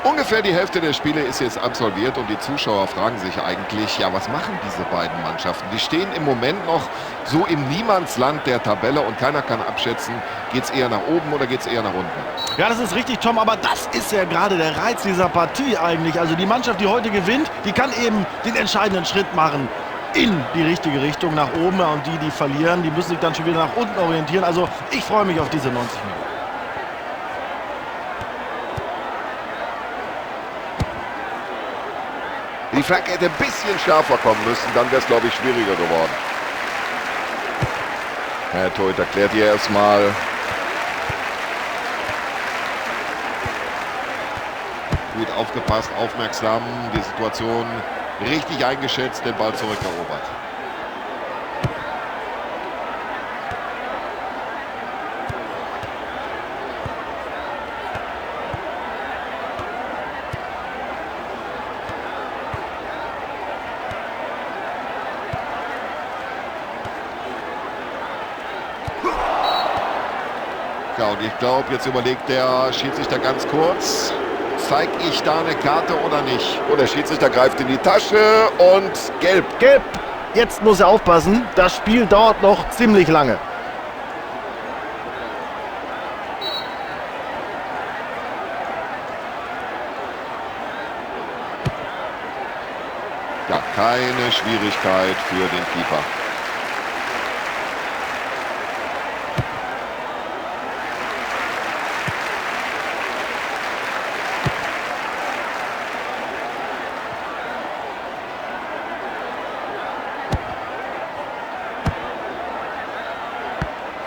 Ungefähr die Hälfte der Spiele ist jetzt absolviert und die Zuschauer fragen sich eigentlich, ja, was machen diese beiden Mannschaften? Die stehen im Moment noch so im Niemandsland der Tabelle und keiner kann abschätzen, geht es eher nach oben oder geht es eher nach unten? Ja, das ist richtig, Tom, aber das ist ja gerade der Reiz dieser Partie eigentlich. Also die Mannschaft, die heute gewinnt, die kann eben den entscheidenden Schritt machen in die richtige Richtung nach oben, und die verlieren, die müssen sich dann schon wieder nach unten orientieren. Also ich freue mich auf diese 90 Minuten. Die Flanke hätte ein bisschen schärfer kommen müssen, dann wäre es, glaube ich, schwieriger geworden. Der Torhüter klärt hier erstmal. Gut aufgepasst, aufmerksam, die Situation richtig eingeschätzt, den Ball zurückerobert. Ja, und ich glaube, jetzt überlegt der Schiedsrichter ganz kurz, zeige ich da eine Karte oder nicht? Und der Schiedsrichter greift in die Tasche und gelb. Gelb! Jetzt muss er aufpassen, das Spiel dauert noch ziemlich lange. Ja, keine Schwierigkeit für den Keeper.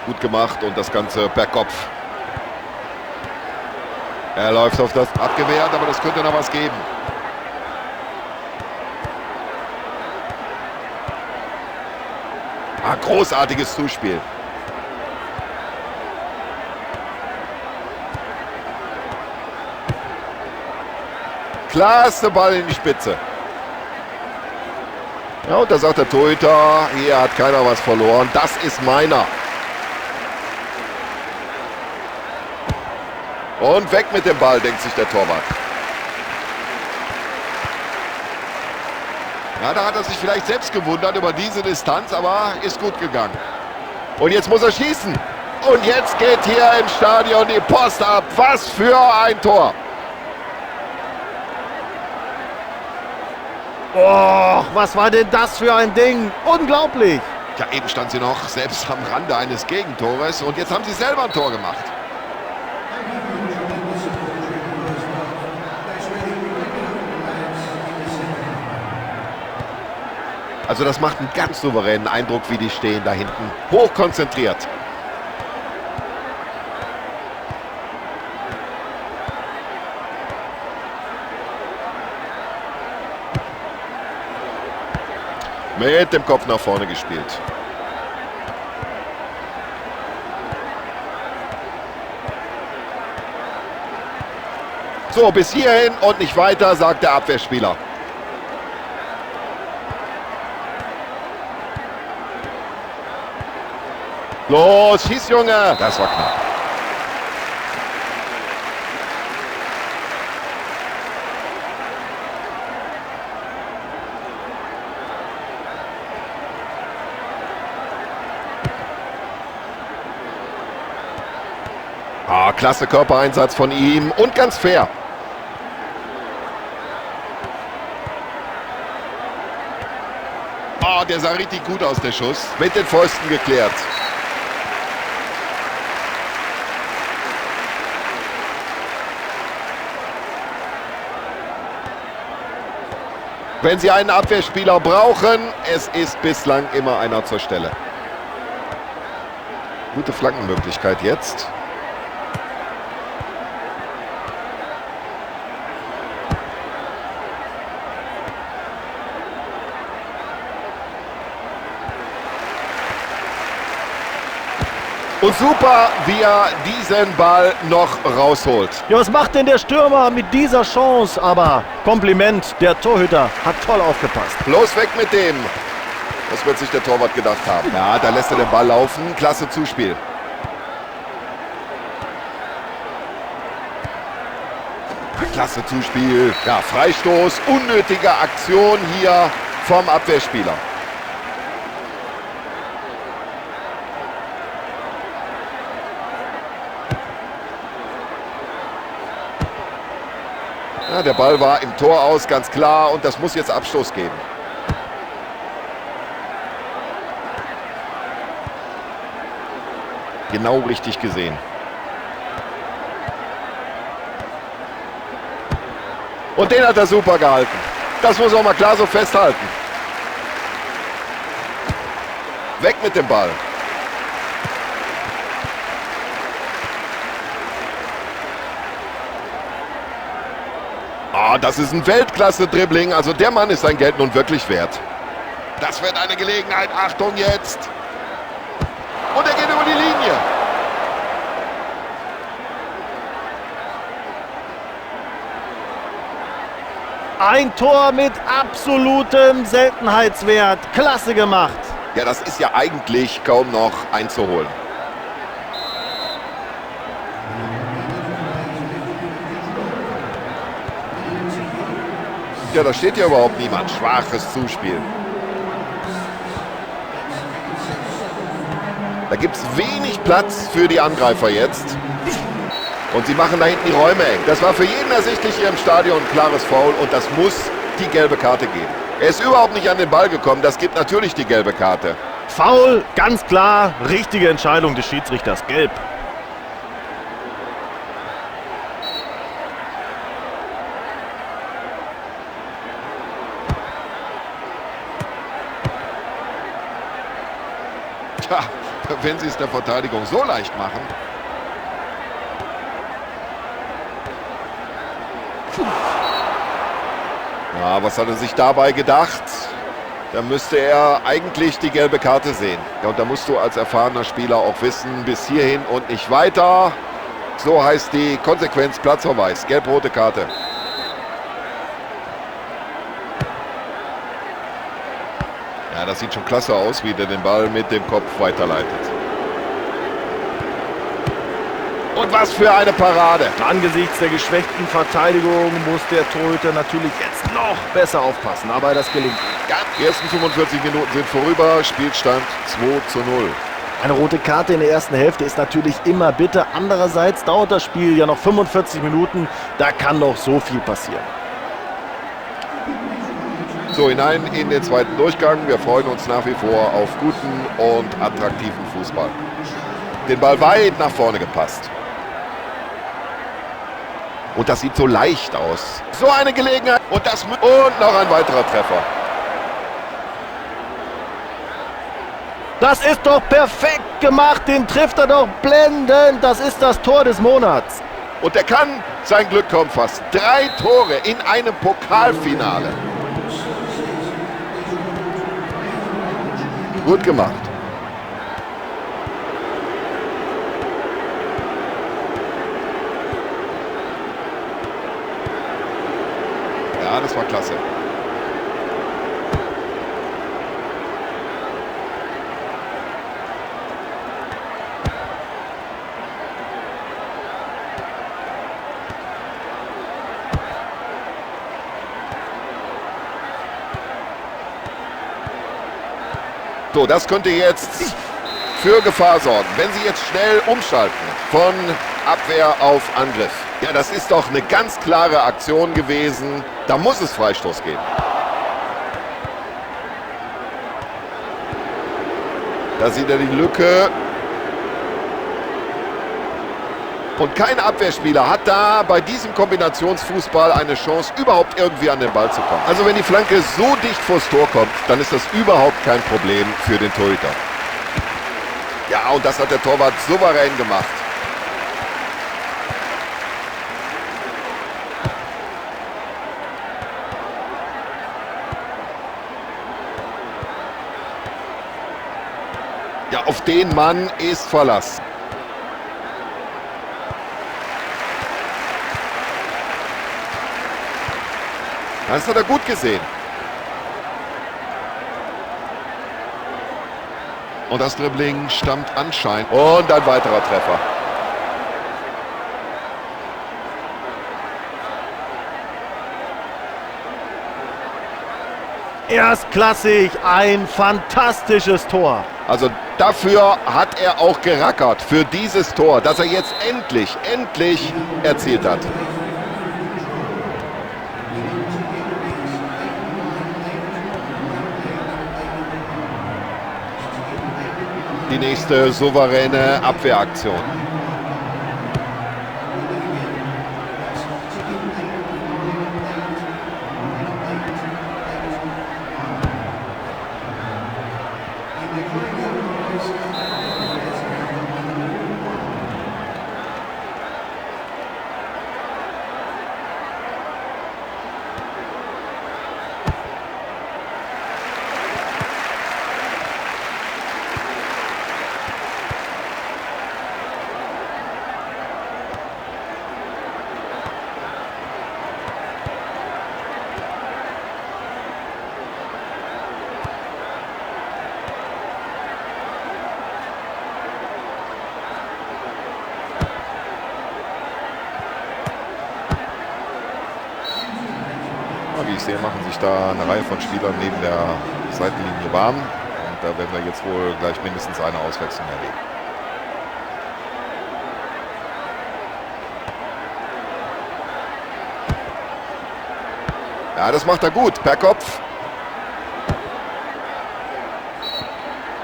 Gut gemacht und das Ganze per Kopf. Er läuft auf das abgewehrt, aber das könnte noch was geben. Großartiges Zuspiel. Klasse Ball in die Spitze. Ja, und da sagt der Torhüter, hier hat keiner was verloren. Das ist meiner. Und weg mit dem Ball, denkt sich der Torwart. Ja, da hat er sich vielleicht selbst gewundert über diese Distanz, aber ist gut gegangen. Und jetzt muss er schießen. Und jetzt geht hier im Stadion die Post ab. Was für ein Tor. Oh, was war denn das für ein Ding? Unglaublich! Ja, eben stand sie noch selbst am Rande eines Gegentores und jetzt haben sie selber ein Tor gemacht. Also das macht einen ganz souveränen Eindruck, wie die stehen da hinten. Hochkonzentriert. Mit dem Kopf nach vorne gespielt. So, bis hierhin und nicht weiter, sagt der Abwehrspieler. Los, schieß, Junge! Das war knapp. Klasse Körpereinsatz von ihm und ganz fair. Der sah richtig gut aus, der Schuss. Mit den Fäusten geklärt. Wenn Sie einen Abwehrspieler brauchen, es ist bislang immer einer zur Stelle. Gute Flankenmöglichkeit jetzt. Und super, wie er diesen Ball noch rausholt. Ja, was macht denn der Stürmer mit dieser Chance? Aber Kompliment, der Torhüter hat toll aufgepasst. Bloß weg mit dem. Das wird sich der Torwart gedacht haben. Ja, da lässt er den Ball laufen. Klasse Zuspiel. klasse Zuspiel. Ja, Freistoß, unnötige Aktion hier vom Abwehrspieler. Ja, der Ball war im Tor aus, ganz klar, und das muss jetzt Abstoß geben. Genau richtig gesehen. Und den hat er super gehalten. Das muss auch mal klar so festhalten. Weg mit dem Ball. Ah, das ist ein Weltklasse-Dribbling. Also der Mann ist sein Geld nun wirklich wert. Das wird eine Gelegenheit. Achtung jetzt. Und er geht über die Linie. Ein Tor mit absolutem Seltenheitswert. Klasse gemacht. Ja, das ist ja eigentlich kaum noch einzuholen. Ja, da steht ja überhaupt niemand. Schwaches Zuspiel. Da gibt es wenig Platz für die Angreifer jetzt. Und sie machen da hinten die Räume eng. Das war für jeden ersichtlich hier im Stadion ein klares Foul und das muss die gelbe Karte geben. Er ist überhaupt nicht an den Ball gekommen. Das gibt natürlich die gelbe Karte. Foul, ganz klar. Richtige Entscheidung des Schiedsrichters. Gelb. Tja, wenn sie es der Verteidigung so leicht machen. Ja, was hat er sich dabei gedacht? Da müsste er eigentlich die gelbe Karte sehen. Ja, und da musst du als erfahrener Spieler auch wissen, bis hierhin und nicht weiter. So heißt die Konsequenz, Platzverweis, gelb-rote Karte. Ja, das sieht schon klasse aus, wie der den Ball mit dem Kopf weiterleitet. Und was für eine Parade. Angesichts der geschwächten Verteidigung muss der Torhüter natürlich jetzt noch besser aufpassen. Aber das gelingt. Ja, die ersten 45 Minuten sind vorüber. Spielstand 2:0. Eine rote Karte in der ersten Hälfte ist natürlich immer bitter. Andererseits dauert das Spiel ja noch 45 Minuten. Da kann noch so viel passieren. So, hinein in den zweiten Durchgang. Wir freuen uns nach wie vor auf guten und attraktiven Fußball. Den Ball weit nach vorne gepasst. Und das sieht so leicht aus. So eine Gelegenheit. Und noch ein weiterer Treffer. Das ist doch perfekt gemacht. Den trifft er doch blendend. Das ist das Tor des Monats. Und er kann sein Glück kaum fassen. 3 Tore in einem Pokalfinale. Gut gemacht. Ja, das war klasse. So, das könnte jetzt für Gefahr sorgen, wenn sie jetzt schnell umschalten von Abwehr auf Angriff. Ja, das ist doch eine ganz klare Aktion gewesen. Da muss es Freistoß geben. Da sieht er die Lücke. Und kein Abwehrspieler hat da bei diesem Kombinationsfußball eine Chance, überhaupt irgendwie an den Ball zu kommen. Also wenn die Flanke so dicht vors Tor kommt, dann ist das überhaupt kein Problem für den Torhüter. Ja, und das hat der Torwart souverän gemacht. Ja, auf den Mann ist Verlass. Das hat er gut gesehen. Und das Dribbling stammt anscheinend. Und ein weiterer Treffer. Erstklassig, ein fantastisches Tor. Also dafür hat er auch gerackert, für dieses Tor, das er jetzt endlich erzielt hat. Die nächste souveräne Abwehraktion. Wie ich sehe, machen sich da eine Reihe von Spielern neben der Seitenlinie warm. Und da werden wir jetzt wohl gleich mindestens eine Auswechslung erleben. Ja, das macht er gut, per Kopf.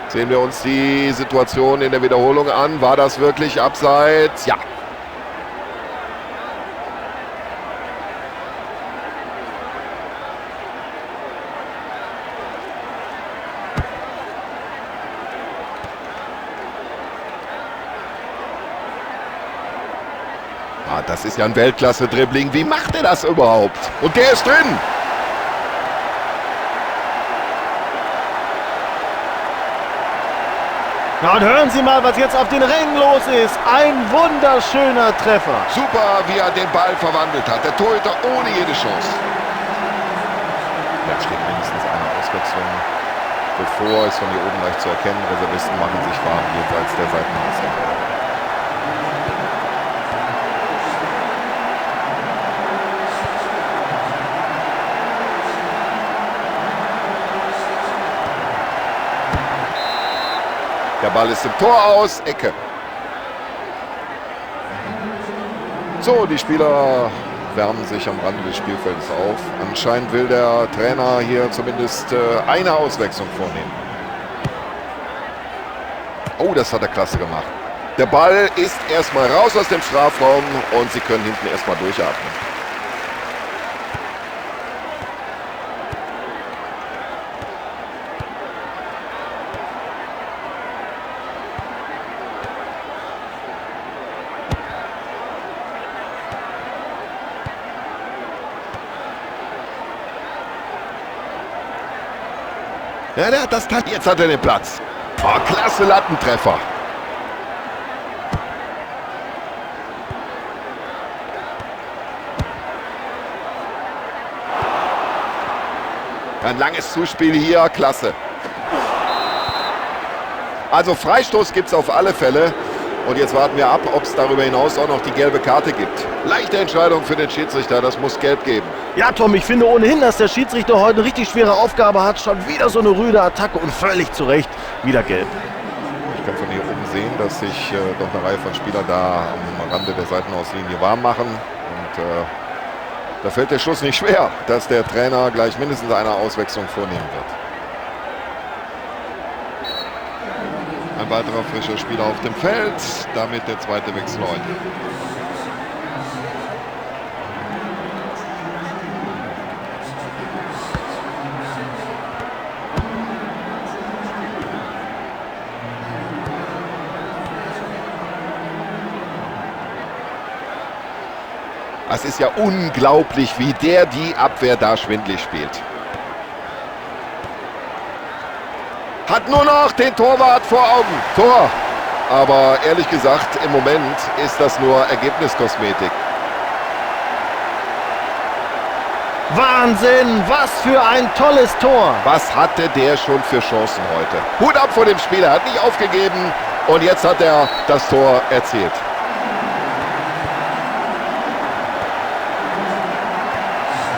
Sehen wir uns die Situation in der Wiederholung an. War das wirklich abseits? Ja. Das ist ja ein Weltklasse-Dribbling. Wie macht er das überhaupt? Und der ist drin. Ja, und hören Sie mal, was jetzt auf den Rängen los ist. Ein wunderschöner Treffer. Super, wie er den Ball verwandelt hat. Der Torhüter ohne jede Chance. Da steht mindestens eine Auswechslung bevor. Ist von hier oben leicht zu erkennen. Reservisten machen sich warm jenseits der Seitenauslinie. Der Ball ist im Tor aus, Ecke. So, die Spieler wärmen sich am Rande des Spielfeldes auf. Anscheinend will der Trainer hier zumindest eine Auswechslung vornehmen. Oh, das hat er klasse gemacht. Der Ball ist erstmal raus aus dem Strafraum und sie können hinten erstmal durchatmen. Ja, der hat das Tag. Jetzt hat er den Platz. Oh, klasse Lattentreffer. Ein langes Zuspiel hier, klasse. Also Freistoß gibt es auf alle Fälle. Und jetzt warten wir ab, ob es darüber hinaus auch noch die gelbe Karte gibt. Leichte Entscheidung für den Schiedsrichter, das muss gelb geben. Ja, Tom, ich finde ohnehin, dass der Schiedsrichter heute eine richtig schwere Aufgabe hat. Schon wieder so eine rüde Attacke und völlig zu Recht wieder gelb. Ich kann von hier oben sehen, dass sich doch eine Reihe von Spielern da am Rande der Seitenauslinie warm machen. Und da fällt der Schuss nicht schwer, dass der Trainer gleich mindestens eine Auswechslung vornehmen wird. Ein weiterer frischer Spieler auf dem Feld, damit der zweite Wechsel heute. Es ist ja unglaublich, wie der die Abwehr da schwindlig spielt. Hat nur noch den Torwart vor Augen. Tor. Aber ehrlich gesagt, im Moment ist das nur Ergebniskosmetik. Wahnsinn, was für ein tolles Tor. Was hatte der schon für Chancen heute? Hut ab vor dem Spieler, hat nicht aufgegeben und jetzt hat er das Tor erzielt.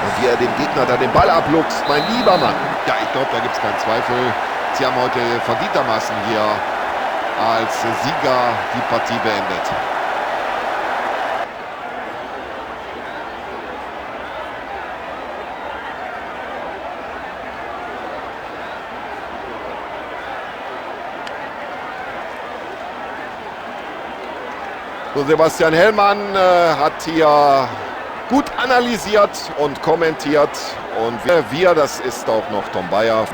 Und wie er dem Gegner da den Ball abluchst. Mein lieber Mann. Ja, ich glaube, da gibt es keinen Zweifel. Sie haben heute verdientermaßen hier als Sieger die Partie beendet. So, Sebastian Hellmann hat hier gut analysiert und kommentiert. Und wir, das ist auch noch Tom Bayer.